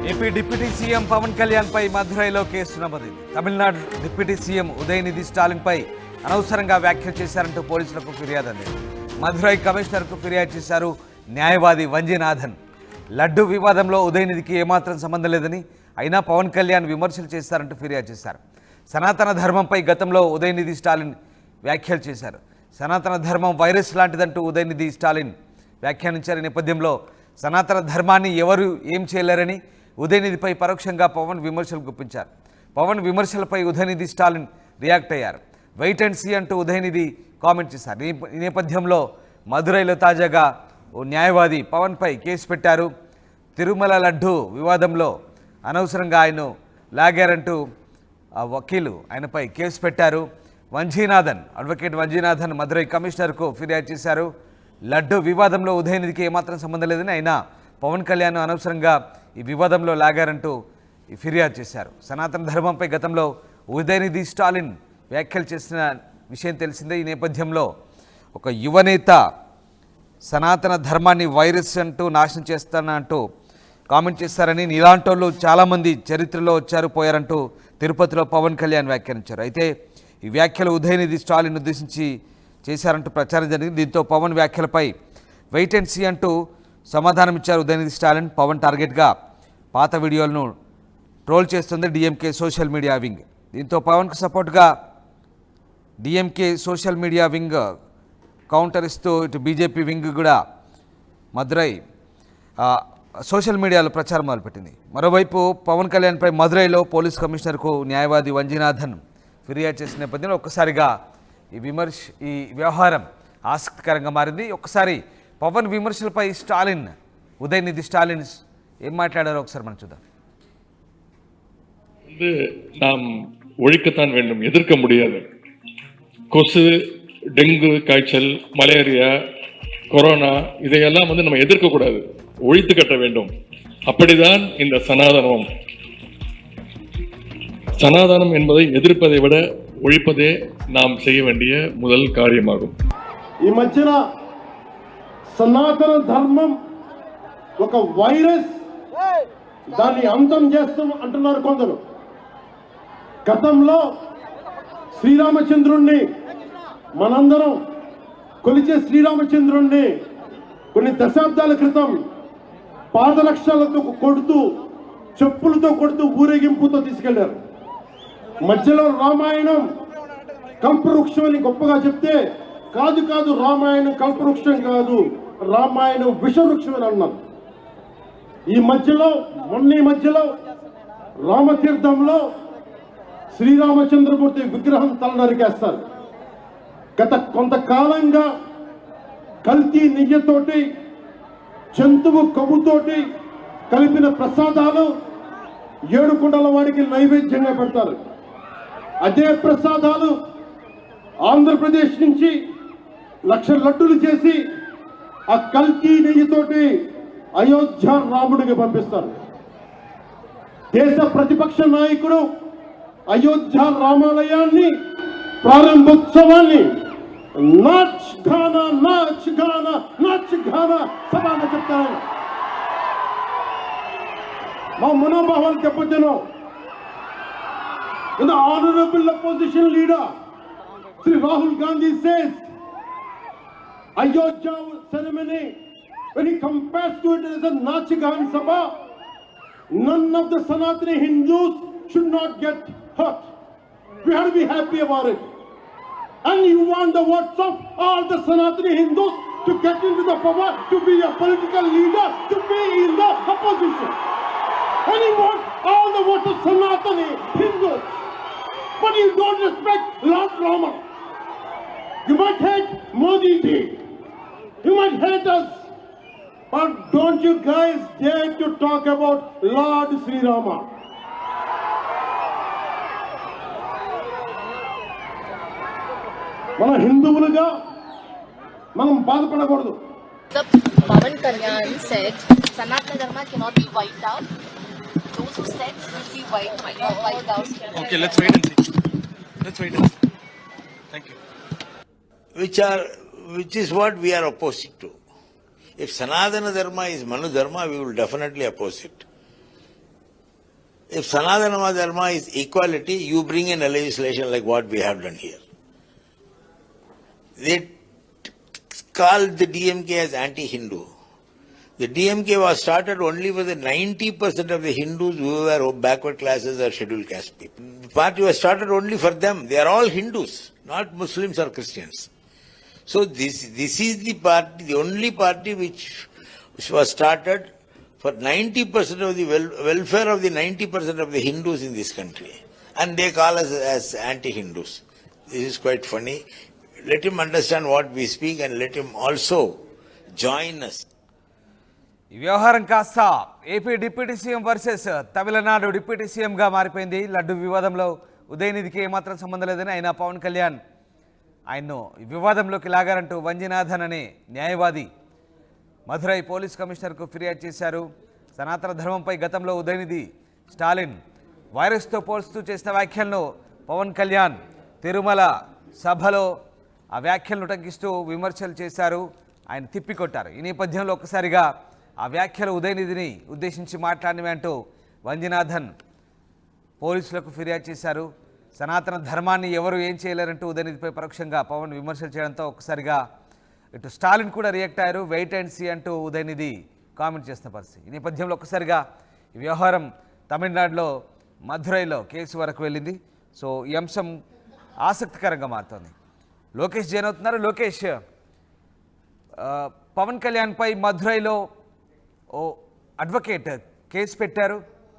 AP deputy CM Pawan Kalyan పై మధురైలో case నమోదైంది. తమిళనాడు డిప్యూటీ సీఎం ఉదయనిధి స్టాలిన్ పై అనవసరంగా వ్యాఖ్యలు చేశారంటూ పోలీసులకు ఫిర్యాదు అందింది. మధురై కమిషనర్కు ఫిర్యాదు చేశారు న్యాయవాది వంజీనాథన్. లడ్డు వివాదంలో ఉదయనిధికి ఏమాత్రం సంబంధం లేదని, అయినా పవన్ కళ్యాణ్ విమర్శలు చేశారంటూ ఫిర్యాదు చేశారు. సనాతన ధర్మంపై గతంలో ఉదయనిధి స్టాలిన్ వ్యాఖ్యలు చేశారు. సనాతన ధర్మం వైరస్ లాంటిదంటూ ఉదయనిధి స్టాలిన్ వ్యాఖ్యానించారు. ఈ నేపథ్యంలో సనాతన ధర్మాన్ని ఎవరు ఏం చేయలేరని ఉదయనిధిపై పరోక్షంగా పవన్ విమర్శలు గుప్పించారు. పవన్ విమర్శలపై ఉదయనిధి స్టాలిన్ రియాక్ట్ అయ్యారు. వెయిట్ అండ్ సీ అంటూ ఉదయనిధి కామెంట్ చేశారు. ఈ నేపథ్యంలో మదురైలో తాజాగా ఓ న్యాయవాది పవన్పై కేసు పెట్టారు. తిరుమల లడ్డు వివాదంలో అనవసరంగా ఆయన లాగారంటూ ఆ వకీలు ఆయనపై కేసు పెట్టారు. వంజీనాథన్, అడ్వకేట్ వంజీనాథన్ మదురై కమిషనర్కు ఫిర్యాదు చేశారు. లడ్డు వివాదంలో ఉదయనిధికి ఏమాత్రం సంబంధం లేదని, అయినా పవన్ కళ్యాణ్ అనవసరంగా ఈ వివాదంలో లాగారంటూ ఫిర్యాదు చేశారు. సనాతన ధర్మంపై గతంలో ఉదయనిధి స్టాలిన్ వ్యాఖ్యలు చేసిన విషయం తెలిసిందే. ఈ నేపథ్యంలో ఒక యువనేత సనాతన ధర్మాన్ని వైరస్ అంటూ నాశనం చేస్తానంటూ కామెంట్ చేస్తారని, ఇలాంటోళ్ళు చాలామంది చరిత్రలో వచ్చారు పోయారంటూ తిరుపతిలో పవన్ కళ్యాణ్ వ్యాఖ్యానించారు. అయితే ఈ వ్యాఖ్యలు ఉదయనిధి స్టాలిన్ ఉద్దేశించి చేశారంటూ ప్రచారం జరిగింది. దీంతో పవన్ వ్యాఖ్యలపై వెయిట్ అండ్ సీ అంటూ సమాధానం ఇచ్చారు ఉదయనిధి స్టాలిన్. పవన్ టార్గెట్గా పాత వీడియోలను ట్రోల్ చేస్తుంది డిఎంకే సోషల్ మీడియా వింగ్. దీంతో పవన్కు సపోర్ట్గా DMK social media wing counter ఇస్తూ ఇటు బీజేపీ వింగ్ కూడా మదురై సోషల్ మీడియాలో ప్రచారం మొదలుపెట్టింది. మరోవైపు పవన్ కళ్యాణ్పై మదురైలో పోలీస్ కమిషనర్కు న్యాయవాది వంజీనాథన్ ఫిర్యాదు చేసిన నేపథ్యంలో ఒక్కసారిగా ఈ వ్యవహారం ఆసక్తికరంగా మారింది. ఒక్కసారి పవన్ విమర్శలపై ఉదయనిధి స్టాలిన్ ఏం మాట్లాడారో ఒకసారి మనం చూద్దాం. நாம் ஒழிக்கத்தான் வேண்டும், எதிர்க்க முடியாது. கொசு, டெங்கு காய்ச்சல், மலேரியா, கொரோனா இதையெல்லாம் நம்ம எதிர்க்க கூடாது, ஒழித்து கட்ட வேண்டும். அப்படிதான் இந்த சனாதனம் என்பதை எதிர்ப்பதை விட ஒழிப்பதே நாம் செய்ய வேண்டிய முதல் காரியமாகும். ఈ మధ్యన సనాతన ధర్మం ఒక వైరస్, దాన్ని అంతం చేస్తాం అంటున్నారు కొందరు. గతంలో శ్రీరామచంద్రుణ్ణి మనందరం కొలిచే శ్రీరామచంద్రుణ్ణి కొన్ని దశాబ్దాల క్రితం పాదరక్షలతో కొడుతూ, చెప్పులతో కొడుతూ, ఊరేగింపుతో తీసుకెళ్లారు. మధ్యలో రామాయణం కల్పవృక్షం అని గొప్పగా చెప్తే, కాదు రామాయణం కల్పవృక్షం కాదు, రామాయణం విషవృక్షం అని అన్నారు. ఈ మధ్యలో రామతీర్థంలో శ్రీరామచంద్రమూర్తి విగ్రహం తల నరికేస్తారు. గత కొంతకాలంగా కల్తీ నెయ్యితోటి, జంతువు కొవ్వుతోటి కలిపిన ప్రసాదాలు ఏడుకొండల వాడికి నైవేద్యంగా పెడతారు. అదే ప్రసాదాలు ఆంధ్రప్రదేశ్ నుంచి 1,00,000 లడ్డులు చేసి ఆ కల్తీ నెయ్యితోటి అయోధ్య రాముడికి పంపిస్తారు. దేశ ప్రతిపక్ష నాయకుడు అయోధ్య రామాలయాన్ని ప్రారంభోత్సవాన్ని నాచ్ గానా సభగా చెప్తారు. మా మనోభావాలు దెబ్బతినో. The honorable opposition leader Sri Rahul Gandhi says Ayodhya ceremony, when he compares to it as a Nachigan Sabha, none of the Sanatani Hindus should not get hurt. We have to be happy about it. And you want the votes of all the Sanatani Hindus to get into the power, to be a political leader, to be in the opposition. And you want all the votes of Sanatani Hindus. But you don't respect Lord Rama. You might hate Modi ji. You might hate us. But don't you guys dare to talk about Lord Sri Rama. మన హిందువులుగా మనం బాధపడకూడదు. Pavan Kalyan said Sanatana Dharma cannot be wiped out. Those who said it will be wiped out. Okay, let's wait and see. Thank you. Which is what we are opposing to. If Sanatana Dharma is Manu Dharma, we will definitely oppose it. If Sanatana Dharma is equality, you bring in a legislation like what we have done here. They called the DMK as anti-Hindu. The DMK was started only for the 90% of the Hindus who were backward classes or scheduled caste people. The party was started only for them. They are all Hindus, not Muslims or Christians. So this is the party, the only party which was started for 90% of the welfare of the 90% of the Hindus in this country. And they call us as anti-Hindus. This is quite funny. Let him understand what we speak and let him also join us. ఈ వ్యవహారం కాస్త AP deputy CM versus Tamil Nadu deputy సీఎంగా మారిపోయింది. లడ్డు వివాదంలో ఉదయనిధికి ఏమాత్రం సంబంధం లేదని అయినా పవన్ కళ్యాణ్ ఆయన్ను వివాదంలోకి లాగారంటూ వంజినాథన్ అనే న్యాయవాది మధురై పోలీస్ కమిషనర్కు ఫిర్యాదు చేశారు. సనాతన ధర్మంపై గతంలో ఉదయనిధి స్టాలిన్ వైరస్తో పోల్స్తూ చేసిన వ్యాఖ్యలను పవన్ కళ్యాణ్ తిరుమల సభలో ఆ వ్యాఖ్యలను ఉటంకిస్తూ విమర్శలు చేశారు. ఆయన తిప్పికొట్టారు. ఈ నేపథ్యంలో ఒక్కసారిగా ఆ వ్యాఖ్యలు ఉదయనిధిని ఉద్దేశించి మాట్లాడినవి అంటూ వంజినాథన్ పోలీసులకు ఫిర్యాదు చేశారు. సనాతన ధర్మాన్ని ఎవరు ఏం చేయలేరంటూ ఉదయనిధిపై పరోక్షంగా పవన్ విమర్శలు చేయడంతో ఒక్కసారిగా ఇటు స్టాలిన్ కూడా రియాక్ట్ అయ్యారు. వెయిట్ అండ్ సీ అంటూ ఉదయనిధి కామెంట్ చేసిన పరిస్థితి. ఈ నేపథ్యంలో ఒక్కసారిగా ఈ వ్యవహారం తమిళనాడులో మధురైలో కేసు వరకు వెళ్ళింది. సో ఈ అంశం ఆసక్తికరంగా మారుతోంది. లోకేష్ జైన్ అవుతున్నారు. లోకేష్, పవన్ కళ్యాణ్పై మధురైలో ఓ అడ్వకేట్ కేసు పెట్టారు.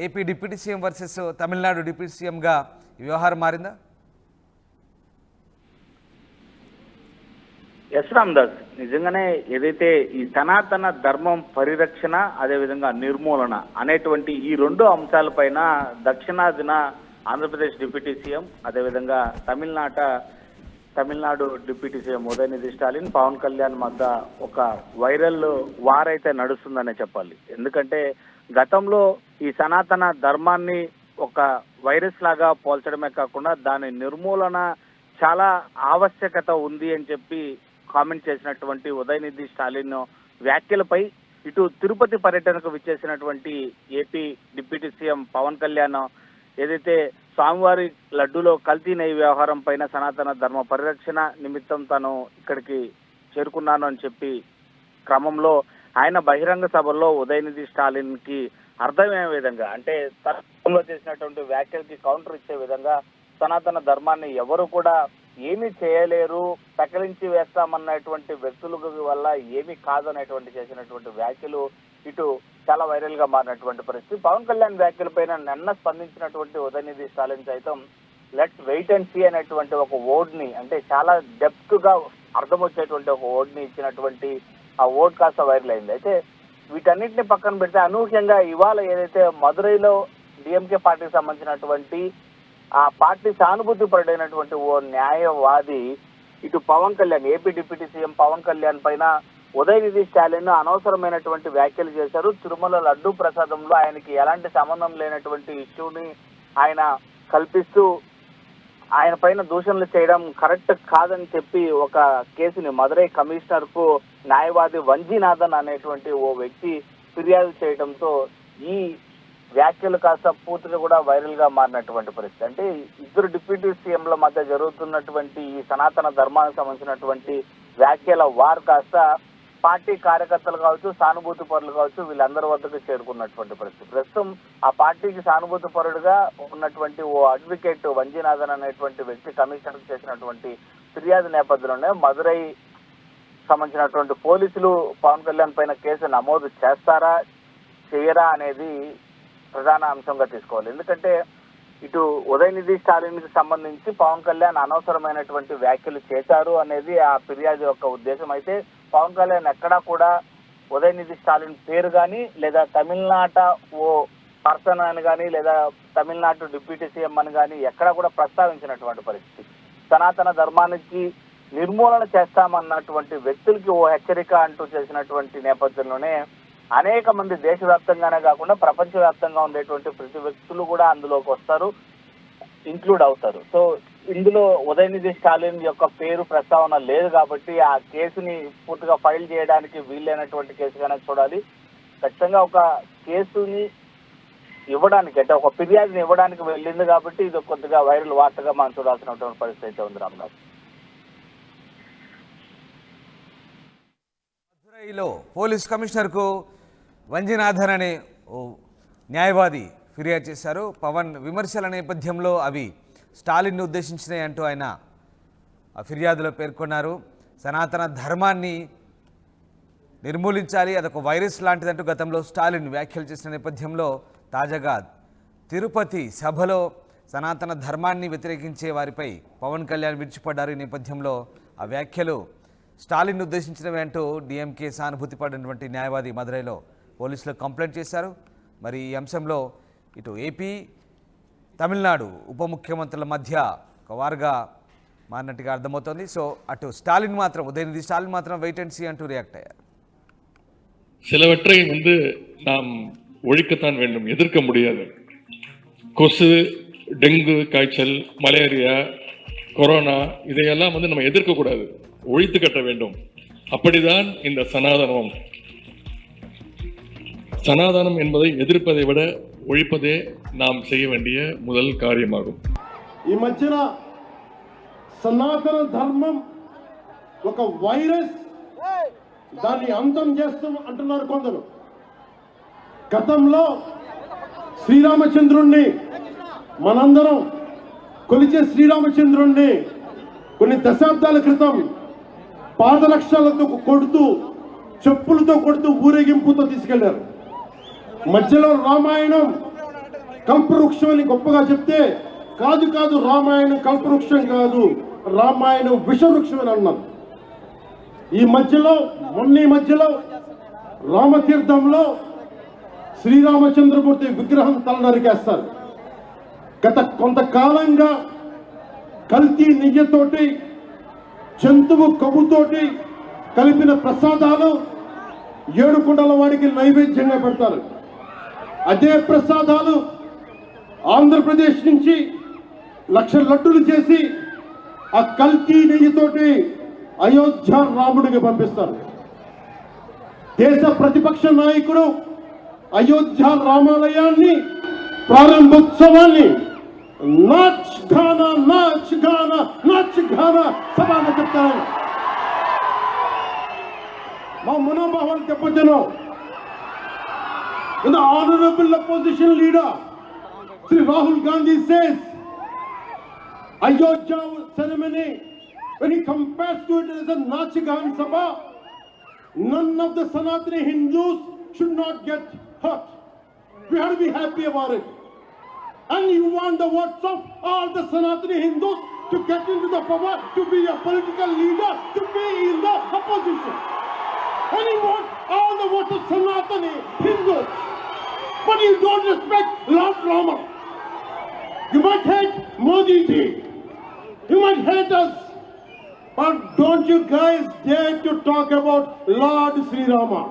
AP deputy CM versus Tamil Nadu deputy సీఎంగా ఈ వ్యవహారం మారిందా? ఎస్ రామ్దాస్, నిజంగానే ఏదైతే ఈ సనాతన ధర్మం పరిరక్షణ అదేవిధంగా నిర్మూలన అనేటువంటి ఈ రెండు అంశాలపైన దక్షిణాదిన ఆంధ్రప్రదేశ్ డిప్యూటీ సీఎం అదేవిధంగా తమిళనాడు డిప్యూటీ సీఎం ఉదయనిధి స్టాలిన్ పవన్ కళ్యాణ్ మధ్య ఒక వైరల్ వార్ అయితే నడుస్తుందనే చెప్పాలి. ఎందుకంటే గతంలో ఈ సనాతన ధర్మాన్ని ఒక వైరస్ లాగా పోల్చడమే కాకుండా దాని నిర్మూలన చాలా ఆవశ్యకత ఉంది అని చెప్పి కామెంట్ చేసినటువంటి ఉదయనిధి స్టాలిన్ వ్యాఖ్యలపై ఇటు తిరుపతి పర్యటనకు విచ్చేసినటువంటి AP deputy CM Pawan Kalyan ఏదైతే స్వామివారి లడ్డూలో కల్తీ నెయ్యి వ్యవహారం పైన సనాతన ధర్మ పరిరక్షణ నిమిత్తం తాను ఇక్కడికి చేరుకున్నాను అని చెప్పి క్రమంలో ఆయన బహిరంగ సభల్లో ఉదయనిధి స్టాలిన్ కి అర్థమయ్యే విధంగా, అంటే తనలో చేసినటువంటి వ్యాఖ్యలకి కౌంటర్ ఇచ్చే విధంగా సనాతన ధర్మాన్ని ఎవరు కూడా ఏమీ చేయలేరు, పెకలించి వేస్తామన్నటువంటి వ్యక్తుల వల్ల ఏమీ కాదు అనేటువంటి చేసినటువంటి వ్యాఖ్యలు ఇటు చాలా వైరల్ గా మారినటువంటి పరిస్థితి. పవన్ కళ్యాణ్ వ్యాఖ్యలపైన నిన్న స్పందించినటువంటి ఉదయనిధి స్టాలిన్ సైతం లెట్స్ వెయిట్ అండ్ సీ అనేటువంటి ఒక వర్డ్ ని, అంటే చాలా డెప్త్ గా అర్థం వచ్చేటువంటి ఒక వర్డ్ ని ఇచ్చినటువంటి ఆ వర్డ్ కాస్త వైరల్ అయింది. అయితే వీటన్నిటిని పక్కన పెడితే అనూహ్యంగా ఇవాళ ఏదైతే మదురైలో డిఎంకే పార్టీకి సంబంధించినటువంటి ఆ పార్టీ సానుభూతి పరుడైనటువంటి ఓ న్యాయవాది ఇటు Pawan Kalyan AP deputy CM Pawan Kalyan పైన ఉదయనిధి స్టాలిన్ అనవసరమైనటువంటి వ్యాఖ్యలు చేశారు. తిరుమల లడ్డూ ప్రసాదంలో ఆయనకి ఎలాంటి సంబంధం లేనటువంటి ఇష్యూని ఆయన కల్పిస్తూ ఆయన పైన దూషణలు చేయడం కరెక్ట్ కాదని చెప్పి ఒక కేసుని మదురై కమిషనర్ కు న్యాయవాది వంజీనాథన్ అనేటువంటి ఓ వ్యక్తి ఫిర్యాదు చేయడంతో ఈ వ్యాఖ్యలు కాస్త పూర్తిగా కూడా వైరల్ గా మారినటువంటి పరిస్థితి. అంటే ఇద్దరు డిప్యూటీ సీఎంల మధ్య జరుగుతున్నటువంటి ఈ సనాతన ధర్మానికి సంబంధించినటువంటి వ్యాఖ్యల వార్ కాస్త పార్టీ కార్యకర్తలు కావచ్చు, సానుభూతి పరులు కావచ్చు, వీళ్ళందరి వద్దకు చేరుకున్నటువంటి పరిస్థితి. ప్రస్తుతం ఆ పార్టీకి సానుభూతి పరుడుగా ఉన్నటువంటి ఓ అడ్వకేట్ వంజీనాథన్ అనేటువంటి వ్యక్తి కమిషనర్ చేసినటువంటి ఫిర్యాదు నేపథ్యంలోనే మదురై సంబంధించినటువంటి పోలీసులు పవన్ కళ్యాణ్ పైన కేసు నమోదు చేస్తారా చేయరా అనేది ప్రధాన అంశంగా తీసుకోవాలి. ఎందుకంటే ఇటు ఉదయనిధి స్టాలిన్ కి సంబంధించి పవన్ కళ్యాణ్ అనవసరమైనటువంటి వ్యాఖ్యలు చేశారు అనేది ఆ ఫిర్యాదు యొక్క ఉద్దేశం. అయితే పవన్ కళ్యాణ్ ఎక్కడా కూడా ఉదయనిధి స్టాలిన్ పేరు కానీ లేదా తమిళనాట ఓ పర్సన్ అని కానీ లేదా తమిళనాడు డిప్యూటీ సీఎం అని కానీ ఎక్కడా కూడా ప్రస్తావించినటువంటి పరిస్థితి. సనాతన ధర్మానికి నిర్మూలన చేస్తామన్నటువంటి వ్యక్తులకి ఓ హెచ్చరిక అంటూ చేసినటువంటి నేపథ్యంలోనే అనేక మంది దేశవ్యాప్తంగానే కాకుండా ప్రపంచవ్యాప్తంగా ఉండేటువంటి ప్రతి వ్యక్తులు కూడా అందులోకి వస్తారు, ఇంక్లూడ్ అవుతారు. సో ఇందులో ఉదయనిధి స్టాలిన్ యొక్క పేరు ప్రస్తావన లేదు కాబట్టి ఆ కేసుని పూర్తిగా ఫైల్ చేయడానికి వీలైనటువంటి కేసుగానే చూడాలి. ఖచ్చితంగా ఒక కేసుని ఇవ్వడానికి, అంటే ఒక ఫిర్యాదుని ఇవ్వడానికి వెళ్ళింది కాబట్టి ఇది కొద్దిగా వైరల్ వార్తగా మనం చూడాల్సినటువంటి పరిస్థితి అయితే ఉంది రామదాస్. మదురైలో పోలీస్ కమిషనర్కు వంజనాథన్ అనే ఓ న్యాయవాది ఫిర్యాదు చేశారు. పవన్ విమర్శల నేపథ్యంలో అవి స్టాలిన్ను ఉద్దేశించినాయి అంటూ ఆయన ఆ ఫిర్యాదులో పేర్కొన్నారు. సనాతన ధర్మాన్ని నిర్మూలించాలి, అదొక వైరస్ లాంటిదంటూ గతంలో స్టాలిన్ వ్యాఖ్యలు చేసిన నేపథ్యంలో తాజాగా తిరుపతి సభలో సనాతన ధర్మాన్ని వ్యతిరేకించే వారిపై పవన్ కళ్యాణ్ విడిచిపడ్డారు. ఈ నేపథ్యంలో ఆ వ్యాఖ్యలు స్టాలిన్ ఉద్దేశించినవి అంటూ డిఎంకే సానుభూతి పడినటువంటి న్యాయవాది మదురైలో పోలీసులకు కంప్లైంట్ చేశారు. మరి ఈ అంశంలో ఇటు ఏపీ తమిళనాడు ఉప ముఖ్యమంత్రుల మధ్య ఒక వారుగా మారినట్టుగా అర్థమవుతోంది. సో అటు స్టాలిన్ మాత్రం ఉదయనిధి స్టాలిన్ మాత్రం వెయిట్ అండ్ సీ అంటూ రియాక్ట్ అయ్యారు. சிலவற்றை நாம் ஒழிக்கத்தான் வேண்டும், எதிர்க்க முடியாது. கொசு, டெங்கு காய்ச்சல், மலேரியா, கொரோனா இதையெல்லாம் நம்ம எதிர்க்கக்கூடாது, ஒழித்து கட்ட வேண்டும். அப்படிதான் இந்த சனாதனம். சனாதனம் என்பதை எதிர்ப்பதை விட ஒழிப்பதே நாம் செய்ய வேண்டிய முதல் காரியமாகும். ఈ మధ్యన సనాతన ధర్మం ఒక వైరస్, దాన్ని అంతం చేస్తూ అంటున్నారు కొందరు. గతంలో శ్రీరామచంద్రుణ్ణి మనందరం కొలిచే శ్రీరామచంద్రుణ్ణి కొన్ని దశాబ్దాల క్రితం పాదరక్షలతో కొడుతూ, చెప్పులతో కొడుతూ, ఊరేగింపుతో తీసుకెళ్లారు. మధ్యలో రామాయణం కల్పవృక్షం అని గొప్పగా చెప్తే, కాదు కాదు రామాయణం కల్పవృక్షం కాదు, రామాయణం విషవృక్షం అని అన్నారు. ఈ మధ్యలో రామతీర్థంలో శ్రీరామచంద్రమూర్తి విగ్రహం తల నరికేస్తారు. గత కొంతకాలంగా కల్తీ నెయ్యితోటి, జంతువు కొవ్వుతోటి కలిపిన ప్రసాదాలు ఏడుకొండల వాడికి నైవేద్యంగా పెడతారు. అదే ప్రసాదాలు ఆంధ్రప్రదేశ్ నుంచి 1,00,000 లడ్డులు చేసి ఆ కల్తీ నెయ్యితోటి అయోధ్య రాముడికి పంపిస్తారు. దేశ ప్రతిపక్ష నాయకుడు అయోధ్య రామాలయాన్ని ప్రారంభోత్సవాన్ని నాచ్ గానా సభగా చెప్తారు. మా మనోభావాలు దెబ్బతిను. The honorable opposition leader Sri Rahul Gandhi says Ayodhya ceremony, when he compares to it as a Nachigan Sabha, none of the Sanatani Hindus should not get hurt. We have to be happy about it. And you want the votes of all the Sanatani Hindus to get into the power, to be a political leader, to be in the opposition. And you want all the votes of Sanatani Hindus. But you don't respect Lord Rama. You might hate Modi ji. You might hate us. But don't you guys dare to talk about Lord Sri Rama.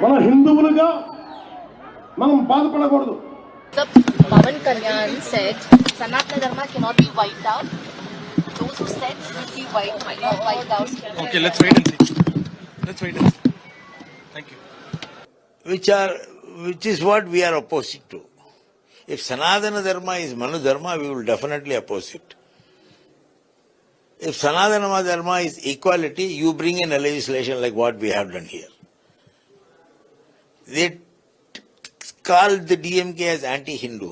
మన హిందువులుగా మనం బాధపడకూడదు. Pavan Kalyan said Sanatana Dharma cannot be wiped out. Those who said it will be wiped out. Okay, let's wait and see. Thank you. Which is what we are opposed to. If Sanatana Dharma is Manu Dharma, we will definitely oppose it. If Sanatana Dharma is equality, you bring in a legislation like what we have done here. They called the DMK as anti-Hindu.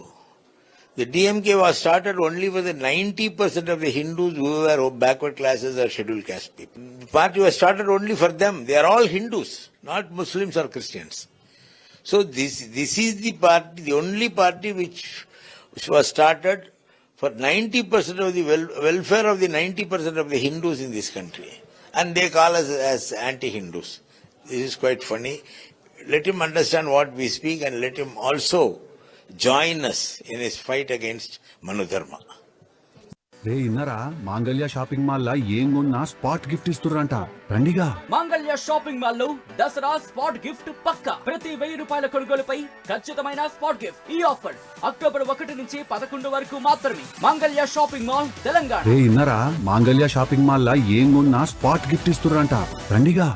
The DMK was started only for the 90% of the Hindus who were backward classes or scheduled caste people. The party was started only for them. They are all Hindus, not Muslims or Christians. So this is the party, the only party which was started for 90% of the welfare of the 90% of the Hindus in this country. And they call us as anti-Hindus. This is quite funny. Let him understand what we speak and let him also join us in his fight against Manu Dharma. రే ఇన్నరా మాంగళ్య shopping mall లా ఏం కొన్నా spot gift ఇస్తుర్రంట, రండిగా. మాంగళ్య shopping mall లో Dasara spot gift పక్కా. ప్రతి 1000 రూపాయల కొనుగోలుపై ఖచ్చితమైన spot gift. ఈ ఆఫర్ అక్టోబర్ 1 నుంచి 11 వరకు మాత్రమే. మాంగళ్య షాపింగ్ మాల్, తెలంగాణ. రే ఇన్నరా మాంగళ్య షాపింగ్ మాల్ లా ఏం కొన్నా స్పాట్ గిఫ్ట్ ఇస్తుర్రంట, రండిగా.